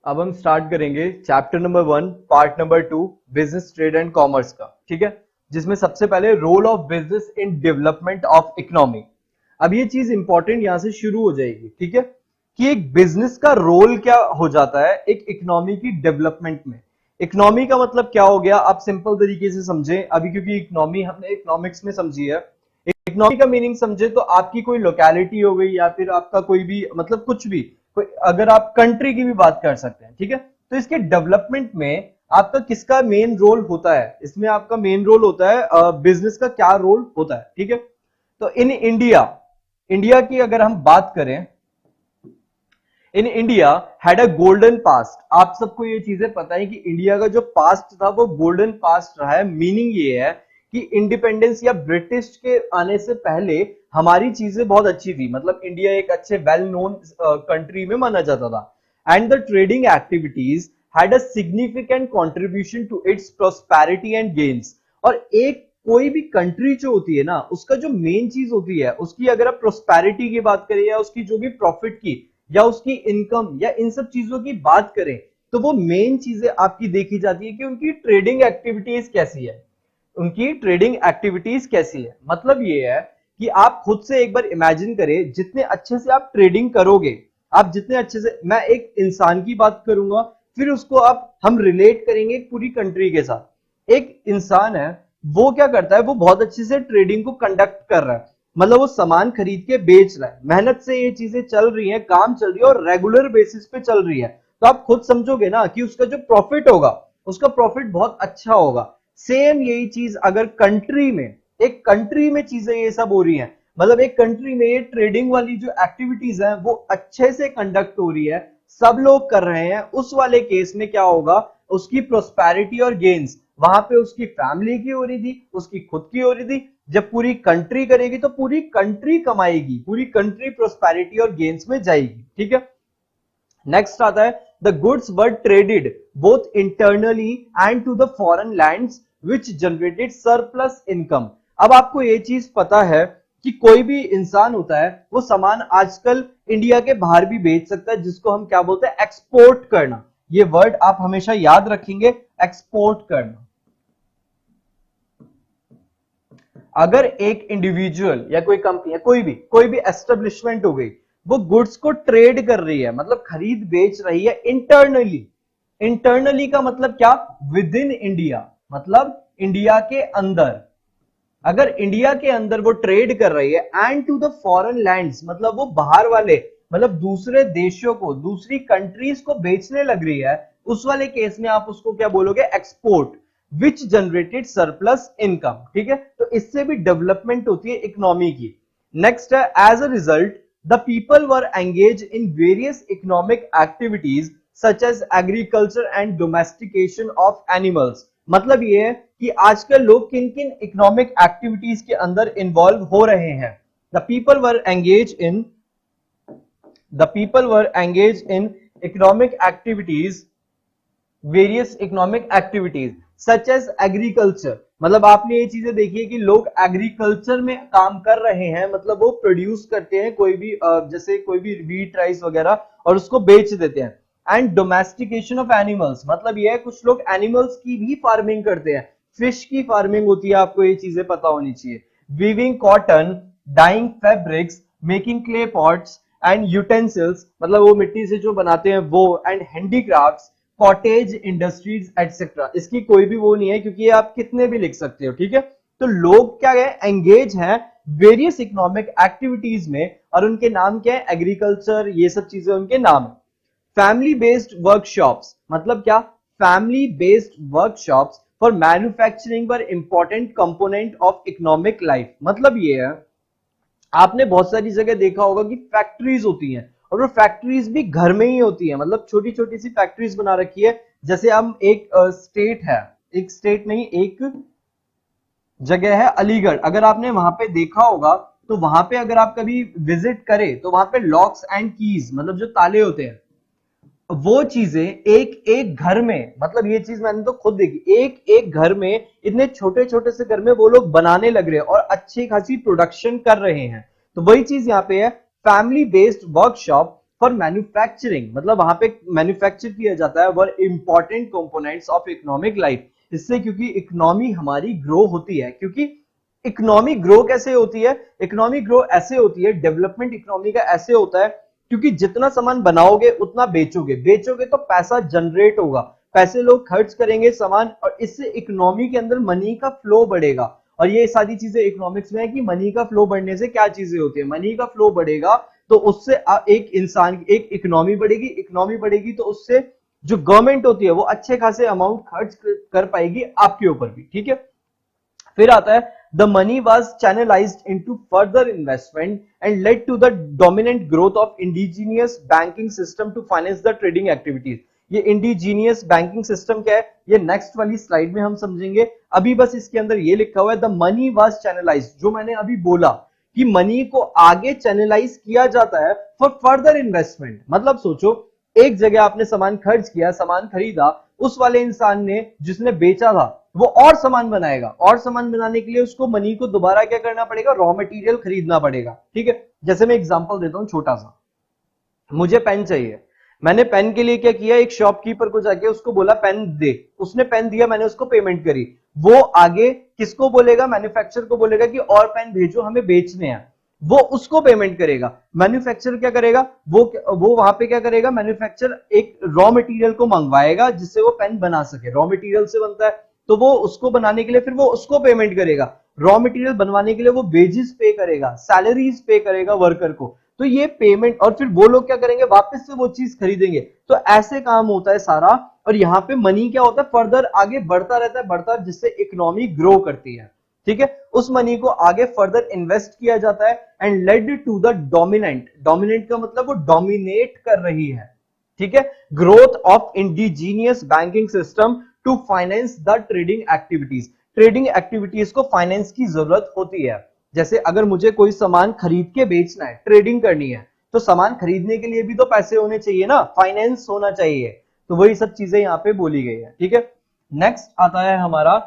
अब हम स्टार्ट करेंगे chapter number 1 part number 2 business trade and commerce का। ठीक है, जिसमें सबसे पहले role of business in development of economy. अब ये चीज इंपॉर्टेंट यहां से शुरू हो जाएगी। ठीक है, कि एक बिजनेस का रोल क्या हो जाता है एक इकोनॉमी की डेवलपमेंट में। इकोनॉमी का मतलब क्या हो गया, आप सिंपल तरीके से समझे अभी, क्योंकि इकोनॉमी हमने इकोनॉमिक्स में समझी है। इकोनॉमी का मीनिंग समझे तो आपकी कोई लोकेलिटी हो गई या फिर आपका कोई भी मतलब कुछ भी, कोई अगर आप कंट्री की भी बात कर सकते हैं। ठीक है, तो इसके डेवलपमेंट में आपका किसका मेन रोल होता है, इसमें आपका मेन रोल होता है बिजनेस का क्या रोल होता है। ठीक है, तो इन इंडिया, इंडिया की अगर हम बात करें, in India had a golden past. आप सबको ये चीजें पता है कि इंडिया का जो पास्ट था वो गोल्डन पास्ट रहा है। मीनिंग ये है कि इंडिपेंडेंस या ब्रिटिश के आने से पहले हमारी चीजें बहुत अच्छी थी, मतलब इंडिया एक अच्छे वेल नोन कंट्री में माना जाता था। And the trading activities had a significant contribution to its prosperity and gains. और एक कोई भी कंट्री जो होती है ना, उसका जो मेन चीज होती है उसकी, अगर आप प्रोस्पेरिटी की बात करें या उसकी जो भी प्रॉफिट की या उसकी इनकम या इन सब चीजों की बात करें, तो वो मेन चीजें आपकी देखी जाती है कि उनकी ट्रेडिंग एक्टिविटीज कैसी है। उनकी ट्रेडिंग एक्टिविटीज कैसी है मतलब ये है कि आप खुद से एक बार इमेजिन करें, जितने अच्छे से आप ट्रेडिंग करोगे, आप जितने अच्छे से, मैं एक इंसान की बात करूंगा फिर उसको आप हम रिलेट करेंगे एक पूरी कंट्री के साथ। एक इंसान है, वो क्या करता है, वो बहुत अच्छे से ट्रेडिंग को कंडक्ट कर रहा है, मतलब वो सामान खरीद के बेच रहा है, मेहनत से ये चीजें चल रही हैं, काम चल रही है और रेगुलर बेसिस पे चल रही है। तो आप खुद समझोगे ना कि उसका जो प्रॉफिट होगा, उसका प्रॉफिट बहुत अच्छा होगा। सेम यही चीज अगर कंट्री में, एक कंट्री में चीजें ये सब हो रही हैं, मतलब एक कंट्री में ये ट्रेडिंग वाली जो एक्टिविटीज हैं वो अच्छे से कंडक्ट हो रही है, सब लोग कर रहे हैं, उस वाले केस में क्या होगा, उसकी प्रोस्पेरिटी और गेन्स वहां पे उसकी फैमिली की हो रही थी, उसकी खुद की हो रही थी। जब पूरी कंट्री करेगी तो पूरी कंट्री कमाएगी, पूरी कंट्री प्रोस्पेरिटी और गेन्स में जाएगी। ठीक है, नेक्स्ट आता है the goods were traded both internally and to the foreign lands which generated surplus income. अब आपको ये चीज पता है कि कोई भी इंसान होता है वो सामान आजकल इंडिया के बाहर भी बेच सकता है, जिसको हम क्या बोलते हैं, एक्सपोर्ट करना। ये वर्ड आप हमेशा याद रखेंगे, एक्सपोर्ट करना। अगर एक इंडिविजुअल या कोई कंपनी या कोई भी एस्टेब्लिशमेंट हो गई, वो गुड्स को ट्रेड कर रही है, मतलब खरीद बेच रही है इंटरनली। इंटरनली का मतलब क्या, विद इन इंडिया, मतलब इंडिया के अंदर। अगर इंडिया के अंदर वो ट्रेड कर रही है, and to the foreign lands मतलब वो बाहर वाले, मतलब दूसरे देशों को, दूसरी कंट्रीज को बेचने लग रही है, उस वाले केस में आप उसको क्या बोलोगे, एक्सपोर्ट, विच जनरेटेड सरप्लस इनकम। ठीक है, तो इससे भी डेवलपमेंट होती है इकोनॉमी की। नेक्स्ट है as a result the people were engage in various economic activities such as agriculture and domestication of animals. मतलब ये है कि आजकल लोग किन किन इकोनॉमिक एक्टिविटीज के अंदर इन्वॉल्व हो रहे हैं। The people were engage in economic activities, various economic activities such as agriculture. मतलब आपने ये चीजें देखी है कि लोग एग्रीकल्चर में काम कर रहे हैं, मतलब वो प्रोड्यूस करते हैं कोई भी जैसे कोई भी व्हीट राइस वगैरह और उसको बेच देते हैं। एंड डोमेस्टिकेशन ऑफ एनिमल्स मतलब ये है कुछ लोग एनिमल्स की भी फार्मिंग करते हैं, फिश की फार्मिंग होती है, आपको ये चीजें पता होनी चाहिए। Weaving cotton, dyeing fabrics, making clay pots and utensils, मतलब वो मिट्टी से जो बनाते हैं वो, and handicrafts, cottage industries etcetera. इसकी कोई भी वो नहीं है क्योंकि ये आप कितने भी लिख सकते हो। ठीक है, तो लोग क्या है, एंगेज हैं वेरियस इकोनॉमिक एक्टिविटीज में, और उनके नाम क्या है, एग्रीकल्चर, ये सब चीजें उनके नाम है। फैमिली बेस्ड वर्कशॉप्स मतलब क्या, family based workshops for manufacturing पर important component of economic life. मतलब ये है, आपने बहुत सारी जगह देखा होगा कि फैक्ट्रीज होती हैं, और वो फैक्ट्रीज भी घर में ही होती है, मतलब छोटी छोटी सी फैक्ट्रीज बना रखी है। जैसे हम एक स्टेट है, एक स्टेट नहीं, एक जगह है अलीगढ़, अगर आपने वहां पे देखा होगा तो वहां पे अगर आप कभी विजिट करें तो वहां पे लॉक्स एंड कीज मतलब जो ताले होते हैं, वो चीजें एक एक घर में, मतलब ये चीज मैंने तो खुद देखी, एक एक घर में, इतने छोटे छोटे से घर में वो लोग बनाने लग रहे हैं और अच्छी खासी प्रोडक्शन कर रहे हैं। तो वही चीज यहाँ पे है, family based workshop for manufacturing, मतलब वहां पे मैन्युफैक्चर किया जाता है, were important components of economic life. इससे क्योंकि इकोनॉमी हमारी ग्रो होती है, क्योंकि इकोनॉमी ग्रो कैसे होती है, इकोनॉमी ग्रो ऐसे होती है, डेवलपमेंट इकोनॉमी का ऐसे होता है क्योंकि जितना सामान बनाओगे उतना बेचोगे, बेचोगे तो पैसा जनरेट होगा, पैसे लोग खर्च करेंगे सामान, और इससे इकोनॉमी के अंदर मनी का फ्लो बढ़ेगा। और ये सारी चीजें इकोनॉमिक्स में है कि मनी का फ्लो बढ़ने से क्या चीजें होती है, मनी का फ्लो बढ़ेगा तो उससे एक इंसान, एक इकोनॉमी बढ़ेगी, इकोनॉमी बढ़ेगी तो उससे जो गवर्नमेंट होती है वो अच्छे खासे अमाउंट खर्च कर पाएगी आपके ऊपर भी, ठीक है। फिर आता है the money was channelized into further investment and led to the dominant growth of indigenous banking system to finance the trading activities. ये इंडिजीनियस बैंकिंग सिस्टम क्या है, ये नेक्स्ट वाली स्लाइड में हम समझेंगे। अभी बस इसके अंदर ये लिखा हुआ है द मनी वाज चैनलाइज्ड, जो मैंने अभी बोला कि मनी को आगे चैनलाइज किया जाता है फॉर फर्दर इन्वेस्टमेंट। मतलब सोचो एक जगह आपने सामान खर्च किया, सामान खरीदा, उस वाले इंसान ने जिसने बेचा था वो और सामान बनाएगा, और सामान बनाने के लिए उसको मनी को दोबारा क्या करना पड़ेगा, रॉ मटेरियल खरीदना पड़ेगा, ठीक है। जैसे मैं एग्जांपल देता हूं छोटा सा, मुझे पेन चाहिए, मैंने पेन के लिए क्या किया, एक शॉपकीपर को जाके उसको बोला पेन दे, उसने पेन दिया, मैंने उसको पेमेंट करी, वो आगे किसको बोलेगा, मैन्युफैक्चरर को बोलेगा कि और पेन भेजो हमें बेचने हैं, वो उसको पेमेंट करेगा। मैन्युफैक्चरर क्या करेगा, वो वहां पे क्या करेगा, मैन्युफैक्चरर एक रॉ मटेरियल को मंगवाएगा जिससे वो पेन बना सके, रॉ मटेरियल से बनता है तो वो उसको बनाने के लिए फिर वो उसको पेमेंट करेगा, रॉ मटेरियल बनवाने के लिए वो वेजेस पे करेगा, सैलरीज पे करेगा वर्कर को, तो ये पेमेंट, और फिर वो लोग क्या करेंगे, वापस से वो चीज खरीदेंगे। तो ऐसे काम होता है सारा, और यहाँ पे मनी क्या होता है, फर्दर आगे बढ़ता रहता है, बढ़ता है, जिससे इकोनॉमी ग्रो करती है, ठीक है। उस मनी को आगे फर्दर इन्वेस्ट किया जाता है and led to the dominant, dominant का मतलब वो डोमिनेट कर रही है, ठीक है, growth of indigenous banking system to finance the trading activities. Trading activities को फाइनेंस की जरूरत होती है। जैसे अगर मुझे कोई सामान खरीद के बेचना है, ट्रेडिंग करनी है, तो सामान खरीदने के लिए भी तो पैसे होने चाहिए ना, फाइनेंस होना चाहिए, तो वही सब चीजें यहाँ पे बोली गई है, ठीक है। नेक्स्ट आता है हमारा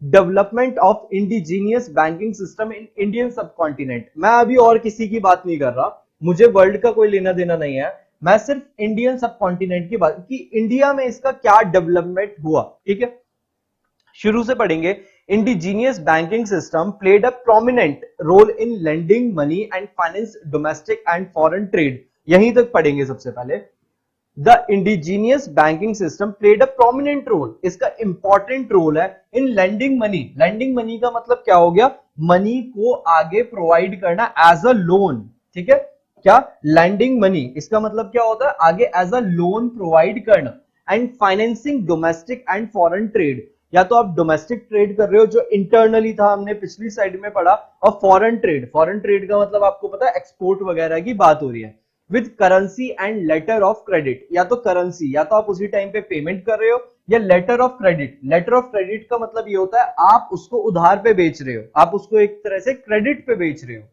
development of indigenous banking system in Indian subcontinent. मैं अभी और किसी की बात नहीं कर रहा, मुझे वर्ल्ड का कोई लेना देना नहीं है, मैं सिर्फ इंडियन सबकॉन्टिनेंट की बात कि इंडिया में इसका क्या डेवलपमेंट हुआ, ठीक है। शुरू से पढ़ेंगे। Indigenous banking system played a prominent role in lending money and finance domestic and foreign trade. यहीं तक पढ़ेंगे सबसे पहले। The indigenous banking system played a prominent role, इसका इंपॉर्टेंट रोल है in lending money. Lending money का मतलब क्या हो गया, मनी को आगे प्रोवाइड करना एज अ लोन, ठीक है। क्या, लैंडिंग मनी, इसका मतलब क्या होता है, आगे एज अ लोन प्रोवाइड करना। And financing domestic and foreign trade, या तो आप डोमेस्टिक ट्रेड कर रहे हो जो इंटरनली था, हमने पिछली साइड में पढ़ा, और फॉरेन ट्रेड, फॉरेन ट्रेड का मतलब आपको पता है एक्सपोर्ट वगैरह की बात हो रही है। With currency and later of credit, या तो करेंसी, या तो आप उसी टाइम पे पेमेंट कर रहे हो, या letter of credit. Letter of credit का मतलब ये होता है आप उसको उधार पे बेच रहे हो, आप उसको एक तरह से क्रेडिट पे बेच रहे हो।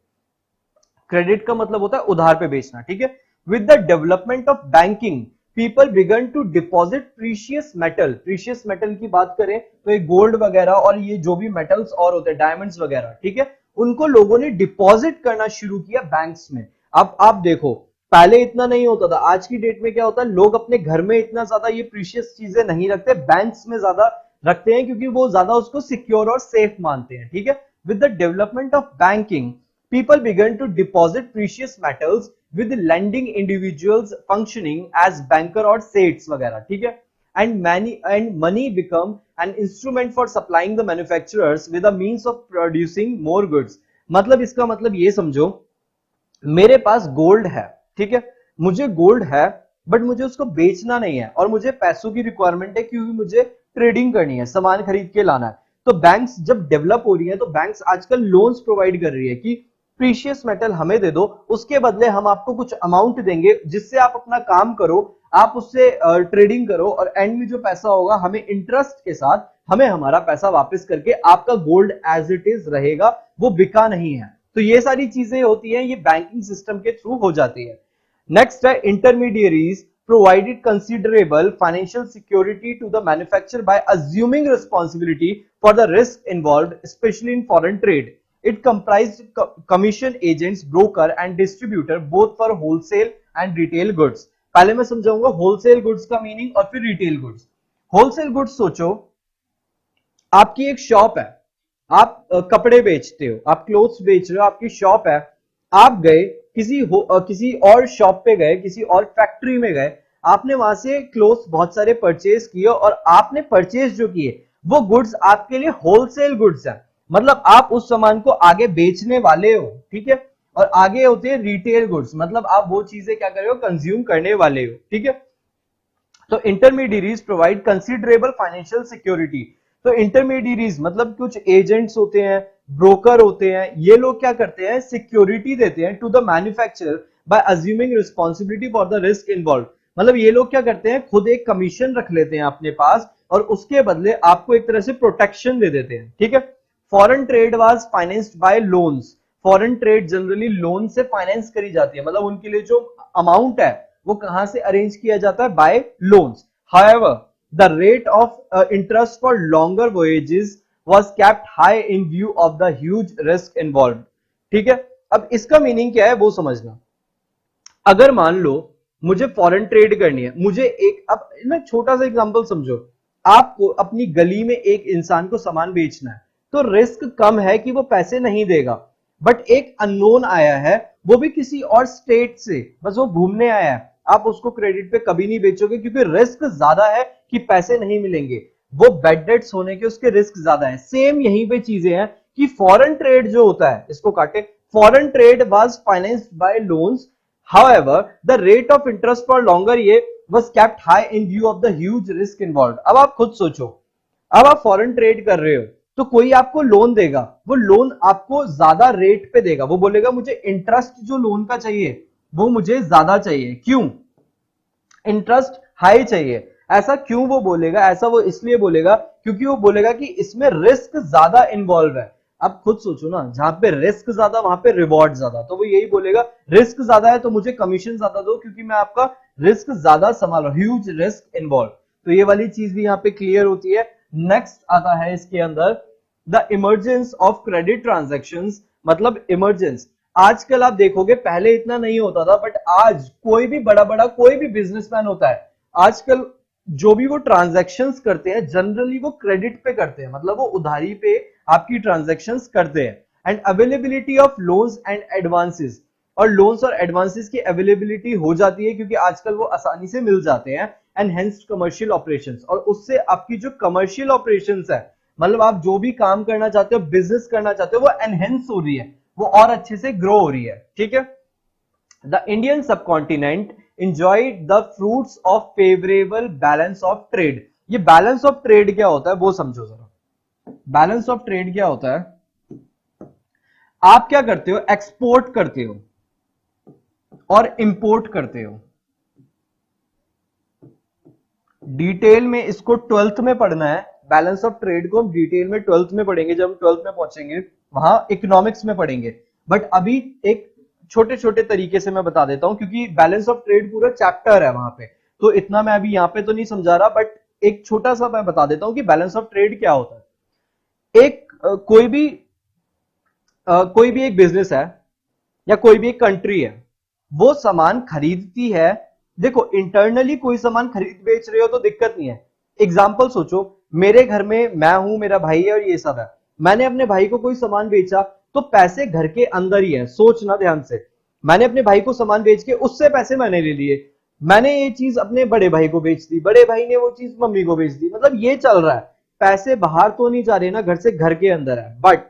क्रेडिट का मतलब होता है उधार पे बेचना, ठीक है। With the development of banking people begin to deposit precious metal. Precious metal की बात करें तो ये गोल्ड वगैरह और ये जो भी मेटल्स और होते हैं, डायमंड्स वगैरह, ठीक है, उनको लोगों ने डिपॉजिट करना शुरू किया बैंक्स में। अब आप देखो पहले इतना नहीं होता था, आज की डेट में क्या होता है, लोग अपने घर में इतना ज्यादा ये प्रीशियस चीजें नहीं रखते, बैंक्स में ज्यादा रखते हैं क्योंकि वो ज्यादा उसको सिक्योर और सेफ मानते हैं, ठीक है। With the development of banking people began to deposit precious metals with lending individuals functioning as banker or sets वगैरह, ठीक है। and money become an instrument for supplying the manufacturers with a means of producing more goods। मतलब इसका मतलब ये समझो, मेरे पास gold है, ठीक है, मुझे गोल्ड है बट मुझे उसको बेचना नहीं है, और मुझे पैसों की रिक्वायरमेंट है क्योंकि मुझे ट्रेडिंग करनी है, सामान खरीद के लाना है। तो बैंक्स जब डेवलप हो रही है तो बैंक्स आजकल लोन्स प्रोवाइड कर रही है कि प्रीशियस मेटल हमें दे दो, उसके बदले हम आपको कुछ अमाउंट देंगे जिससे आप अपना काम करो, आप उससे ट्रेडिंग करो, और एंड में जो पैसा होगा हमें इंटरेस्ट के साथ हमें हमारा पैसा वापस करके आपका गोल्ड एज इट इज रहेगा, वो बिका नहीं है। तो ये सारी चीजें होती हैं, ये बैंकिंग सिस्टम के थ्रू हो जाती है। नेक्स्ट है intermediaries provided considerable financial security to the manufacturer by assuming responsibility for the risk involved, especially in foreign trade. It comprised commission agents, broker and distributor both for wholesale and retail goods. पहले मैं समझाऊंगा wholesale goods का meaning और फिर retail goods. Wholesale goods सोचो, आपकी एक shop है, आप कपड़े बेचते हो, आप क्लोथ्स बेच रहे हो, आपकी शॉप है, आप गए किसी और शॉप पे गए, किसी और फैक्ट्री में गए, आपने वहां से क्लोथ्स बहुत सारे परचेज किए और आपने परचेज जो किए वो गुड्स आपके लिए होलसेल गुड्स है, मतलब आप उस सामान को आगे बेचने वाले हो, ठीक है। और आगे होते हैं रिटेल गुड्स, मतलब आप वो चीजें क्या कर रहे हो, कंज्यूम करने वाले हो, ठीक है। तो intermediaries provide considerable financial security. तो इंटरमीडियरीज मतलब कुछ एजेंट्स होते हैं, ब्रोकर होते हैं, ये लोग क्या करते हैं, सिक्योरिटी देते हैं to the manufacturer by assuming responsibility for the risk involve. मतलब ये लोग क्या करते हैं, खुद एक कमीशन रख लेते हैं अपने पास और उसके बदले आपको एक तरह से प्रोटेक्शन दे देते हैं, ठीक है। Foreign trade was financed by loans. Foreign trade generally loan से फाइनेंस करी जाती है, मतलब उनके लिए जो अमाउंट है वो कहां से अरेंज किया जाता है, by loans. However the rate of interest for longer voyages was kept high in view of the huge risk involved, ठीक है। अब इसका मीनिंग क्या है वो समझना। अगर मान लो मुझे फॉरेन ट्रेड करनी है, मुझे एक, अब मैं छोटा सा एग्जांपल समझो, आपको अपनी गली में एक इंसान को सामान बेचना है, तो रिस्क कम है कि वो पैसे नहीं देगा, बट एक अननोन आया है, वो भी किसी और स्टेट से, बस वो घूमने आया है, आप उसको क्रेडिट पे कभी नहीं बेचोगे क्योंकि रिस्क ज्यादा है कि पैसे नहीं मिलेंगे, वो बेड डेट्स होने के उसके रिस्क ज्यादा है। सेम यहीं पे चीजें हैं कि फॉरेन ट्रेड जो होता है, इसको काटे, foreign trade was financed by loans, however the rate of interest for longer ये was kept high in view of the huge risk involved। अब आप खुद सोचो, अब आप फॉरेन ट्रेड कर रहे हो तो कोई आपको लोन देगा, वो लोन आपको ज्यादा रेट पे देगा, वो बोलेगा मुझे इंटरेस्ट जो लोन का चाहिए वो मुझे ज्यादा चाहिए, क्यों, इंटरेस्ट हाई चाहिए। ऐसा क्यों वो बोलेगा, ऐसा वो इसलिए बोलेगा क्योंकि वो बोलेगा कि इसमें रिस्क ज्यादा इन्वॉल्व है। अब खुद सोचो ना, जहां पे रिस्क ज्यादा वहां पे रिवॉर्ड ज्यादा, तो वो यही बोलेगा रिस्क ज्यादा है तो मुझे कमीशन ज्यादा दो क्योंकि मैं आपका रिस्क ज्यादा संभाल रहा हूं, ह्यूज रिस्क इन्वॉल्व। तो ये वाली चीज भी यहाँ पे क्लियर होती है। नेक्स्ट आता है इसके अंदर the emergence of credit transactions, मतलब इमरजेंस। आजकल आप देखोगे पहले इतना नहीं होता था, बट आज कोई भी बड़ा बड़ा कोई भी बिजनेसमैन होता है, आजकल जो भी वो ट्रांजैक्शंस करते हैं जनरली वो क्रेडिट पे करते हैं, मतलब वो उधारी पे आपकी ट्रांजैक्शंस करते हैं। And availability of loans and advances, और लोन्स और एडवांसेस की अवेलेबिलिटी हो जाती है क्योंकि आजकल वो आसानी से मिल जाते हैं। एनहेंस्ड कमर्शियल ऑपरेशंस, और उससे आपकी जो कमर्शियल ऑपरेशंस है, मतलब आप जो भी काम करना चाहते हो, बिजनेस करना चाहते हो, वो एनहेंस हो रही है, वो और अच्छे से ग्रो हो रही है, ठीक है। The Indian subcontinent enjoyed the fruits of favorable balance of trade। ये बैलेंस ऑफ ट्रेड क्या होता है वो समझो जरा। बैलेंस ऑफ ट्रेड क्या होता है, आप क्या करते हो, एक्सपोर्ट करते हो और इंपोर्ट करते हो। डिटेल में इसको 12th में पढ़ना है, बैलेंस ऑफ ट्रेड को हम डिटेल में 12th में पढ़ेंगे, जब हम 12th में पहुंचेंगे वहां इकोनॉमिक्स में पढ़ेंगे, बट अभी एक छोटे छोटे तरीके से मैं बता देता हूं क्योंकि बैलेंस ऑफ ट्रेड पूरा चैप्टर है वहां पे, तो इतना मैं अभी यहाँ पे तो नहीं समझा रहा, बट एक छोटा सा मैं बता देता हूं कि बैलेंस ऑफ ट्रेड क्या होता है। कोई भी एक बिजनेस है या कोई भी एक कंट्री है, वो सामान खरीदती है। देखो इंटरनली कोई सामान खरीद बेच रहे हो तो दिक्कत नहीं है। एग्जाम्पल सोचो, मेरे घर में मैं हूं, मेरा भाई है और ये सब है, मैंने अपने भाई को कोई सामान बेचा तो पैसे घर के अंदर ही है, सोचना ध्यान से, मैंने अपने भाई को सामान बेच के उससे पैसे मैंने ले लिए, मैंने ये चीज अपने बड़े भाई को बेच दी, बड़े भाई ने वो चीज मम्मी को बेच दी, मतलब ये चल रहा है, पैसे बाहर तो नहीं जा रहे ना घर से, घर के अंदर है। बट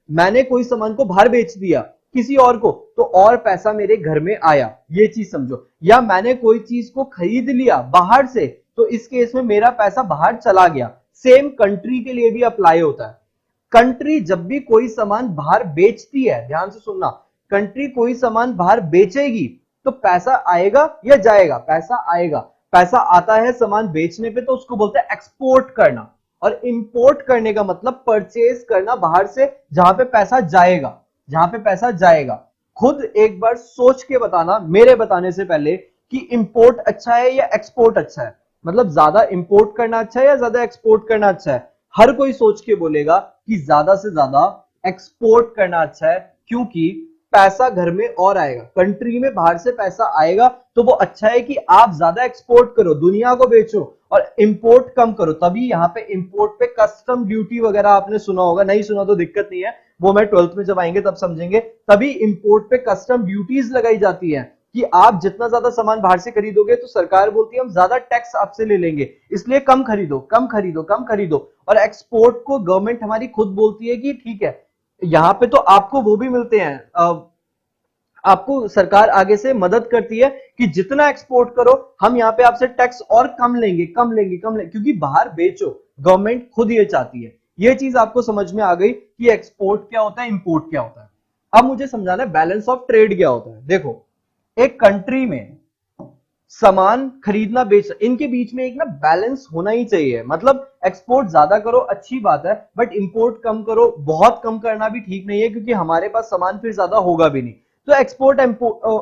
मैंने कोई सामान को बाहर बेच दिया किसी और को तो और पैसा मेरे घर में आया, ये चीज समझो। या मैंने कोई चीज को खरीद लिया बाहर से तो इस केस में मेरा पैसा बाहर चला गया। सेम कंट्री के लिए भी अप्लाई होता है। कंट्री जब भी कोई सामान बाहर बेचती है, ध्यान से सुनना, कंट्री कोई सामान बाहर बेचेगी तो पैसा आएगा या जाएगा, पैसा आएगा। पैसा आता है सामान बेचने पे तो उसको बोलते हैं एक्सपोर्ट करना, और इंपोर्ट करने का मतलब परचेज करना बाहर से, जहां पे पैसा जाएगा, जहां पे पैसा जाएगा। खुद एक बार सोच के बताना मेरे बताने से पहले कि इंपोर्ट अच्छा है या एक्सपोर्ट अच्छा है, मतलब ज्यादा इंपोर्ट करना अच्छा है या ज्यादा एक्सपोर्ट करना अच्छा है। हर कोई सोच के बोलेगा कि ज्यादा से ज्यादा एक्सपोर्ट करना अच्छा है, क्योंकि पैसा घर में और आएगा, कंट्री में बाहर से पैसा आएगा, तो वो अच्छा है कि आप ज्यादा एक्सपोर्ट करो, दुनिया को बेचो और इंपोर्ट कम करो। तभी यहाँ पे इंपोर्ट पे कस्टम ड्यूटी वगैरह आपने सुना होगा, नहीं सुना तो दिक्कत नहीं है, वो मैं 12th में जब आएंगे तब समझेंगे। तभी इंपोर्ट पे कस्टम ड्यूटीज लगाई जाती है कि आप जितना ज्यादा सामान बाहर से खरीदोगे तो सरकार बोलती है हम ज्यादा टैक्स आपसे ले लेंगे, इसलिए कम खरीदो कम खरीदो कम खरीदो। और एक्सपोर्ट को गवर्नमेंट हमारी खुद बोलती है कि ठीक है, यहाँ पे तो आपको वो भी मिलते हैं, आपको सरकार आगे से मदद करती है कि जितना एक्सपोर्ट करो हम यहाँ पे आपसे टैक्स और कम लेंगे कम लेंगे कम लेंगे, क्योंकि बाहर बेचो, गवर्नमेंट खुद ये चाहती है। ये चीज आपको समझ में आ गई कि एक्सपोर्ट क्या होता है, इंपोर्ट क्या होता है। अब मुझे समझाना है बैलेंस ऑफ ट्रेड क्या होता है। देखो, एक कंट्री में सामान खरीदना बेचना, इनके बीच में एक ना बैलेंस होना ही चाहिए। मतलब एक्सपोर्ट ज्यादा करो अच्छी बात है, बट इंपोर्ट कम करो, बहुत कम करना भी ठीक नहीं है, क्योंकि हमारे पास सामान फिर ज्यादा होगा भी नहीं। तो एक्सपोर्ट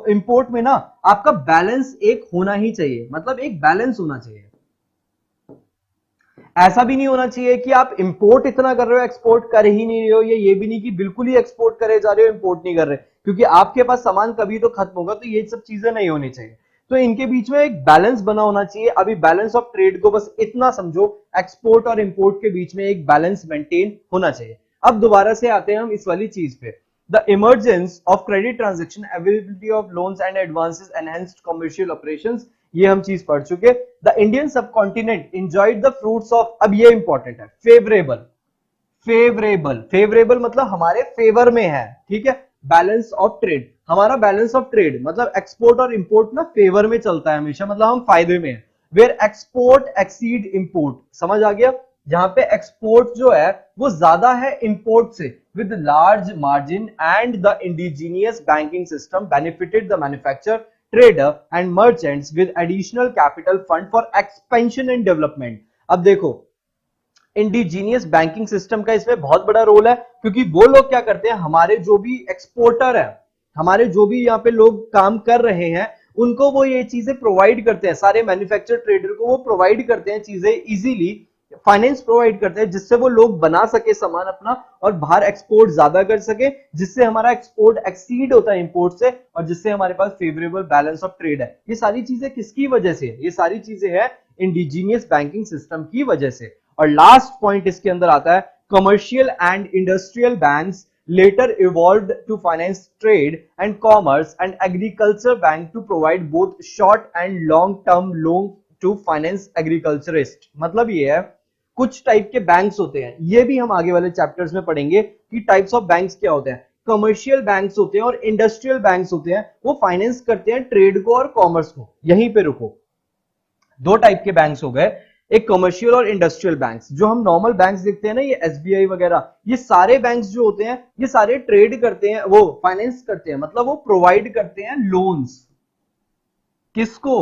इंपोर्ट में ना आपका बैलेंस एक होना ही चाहिए, मतलब एक बैलेंस होना चाहिए। ऐसा भी नहीं होना चाहिए कि आप इंपोर्ट इतना कर रहे हो एक्सपोर्ट कर ही नहीं रहे हो, ये भी नहीं कि बिल्कुल ही एक्सपोर्ट करे जा रहे हो इंपोर्ट नहीं कर रहे, क्योंकि आपके पास सामान कभी तो खत्म होगा। तो ये सब चीजें नहीं होनी चाहिए, तो इनके बीच में एक बैलेंस बना होना चाहिए। अभी बैलेंस ऑफ ट्रेड को बस इतना समझो, एक्सपोर्ट और इंपोर्ट के बीच में एक बैलेंस मेंटेन होना चाहिए। अब दोबारा से आते हैं हम इस वाली चीज पे, the emergence of credit transaction, availability of loans and advances, enhanced commercial operations, ये हम चीज पढ़ चुके। The Indian subcontinent enjoyed the fruits of, अब ये इंपॉर्टेंट है, फेवरेबल फेवरेबल फेवरेबल मतलब हमारे फेवर में है, ठीक है। बैलेंस ऑफ ट्रेड, हमारा बैलेंस ऑफ ट्रेड मतलब एक्सपोर्ट और इंपोर्ट ना फेवर में चलता है हमेशा, मतलब हम फायदे में हैं। वेयर एक्सपोर्ट एक्सीड इंपोर्ट, समझ आ गया, जहां पे एक्सपोर्ट जो है वो ज्यादा है इंपोर्ट से, with large margin and the indigenous banking system benefited the manufacture trader and merchants with additional capital fund for expansion and development. अब देखो, इंडिजीनियस बैंकिंग सिस्टम का इसमें बहुत बड़ा रोल है, क्योंकि वो लोग क्या करते हैं, हमारे जो भी एक्सपोर्टर है, हमारे जो भी यहाँ पे लोग काम कर रहे हैं, उनको वो ये चीजें प्रोवाइड करते हैं, सारे मैन्युफैक्चर ट्रेडर को वो प्रोवाइड करते हैं चीजें इजीली, फाइनेंस प्रोवाइड करते हैं, जिससे वो लोग बना सके सामान अपना और बाहर एक्सपोर्ट ज्यादा कर सके, जिससे हमारा एक्सपोर्ट एक्सीड होता है इंपोर्ट से, और जिससे हमारे पास फेवरेबल बैलेंस ऑफ ट्रेड है। ये सारी चीजें किसकी वजह से, ये सारी चीजें है इंडिजीनियस बैंकिंग सिस्टम की वजह से। और लास्ट पॉइंट इसके अंदर आता है, commercial and industrial banks later evolved to finance trade and commerce, and agriculture bank to provide both short and long term loan to finance agriculturist। मतलब ये है, कुछ टाइप के बैंक्स होते हैं, ये भी हम आगे वाले चैप्टर्स में पढ़ेंगे कि टाइप्स ऑफ बैंक्स क्या होते हैं। कमर्शियल बैंक्स होते हैं और इंडस्ट्रियल बैंक्स होते हैं, वो फाइनेंस करते हैं ट्रेड को और कॉमर्स को। यहीं पे रुको, दो टाइप के बैंक्स हो गए, एक कमर्शियल और इंडस्ट्रियल बैंक्स। जो हम नॉर्मल बैंक्स देखते हैं ना, ये एसबीआई वगैरह, ये सारे बैंक्स जो होते हैं ये सारे ट्रेड करते हैं, वो फाइनेंस करते हैं, मतलब वो प्रोवाइड करते हैं लोन्स। किसको?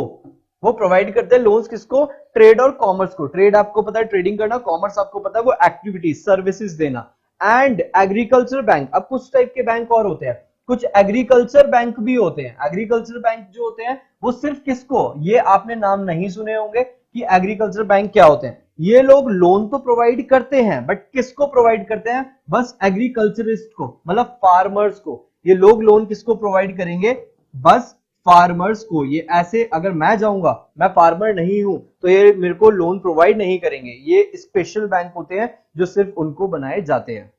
वो प्रोवाइड करते हैं लोन्स किसको? ट्रेड और कॉमर्स को। ट्रेड आपको पता है ट्रेडिंग करना, कॉमर्स आपको पता है वो एक्टिविटीज सर्विसेज देना। एंड एग्रीकल्चर बैंक, अब कुछ टाइप के बैंक और होते हैं, कुछ एग्रीकल्चर बैंक भी होते हैं। एग्रीकल्चर बैंक जो होते हैं वो सिर्फ किसको, ये आपने नाम नहीं सुने होंगे कि एग्रीकल्चर बैंक क्या होते हैं। ये लोग लोन तो प्रोवाइड करते हैं, बट किसको प्रोवाइड करते हैं? बस एग्रीकल्चरिस्ट को, मतलब फार्मर्स को। ये लोग लोन किसको प्रोवाइड करेंगे? बस फार्मर्स को। ये ऐसे अगर मैं जाऊंगा, मैं फार्मर नहीं हूं, तो ये मेरे को लोन प्रोवाइड नहीं करेंगे। ये स्पेशल बैंक होते हैं जो सिर्फ उनको बनाए जाते हैं।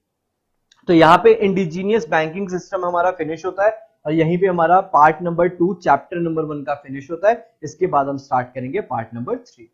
तो यहाँ पे इंडिजीनियस बैंकिंग सिस्टम हमारा फिनिश होता है, और यहीं पे हमारा पार्ट नंबर 2 चैप्टर नंबर 1 का फिनिश होता है। इसके बाद हम स्टार्ट करेंगे पार्ट नंबर 3।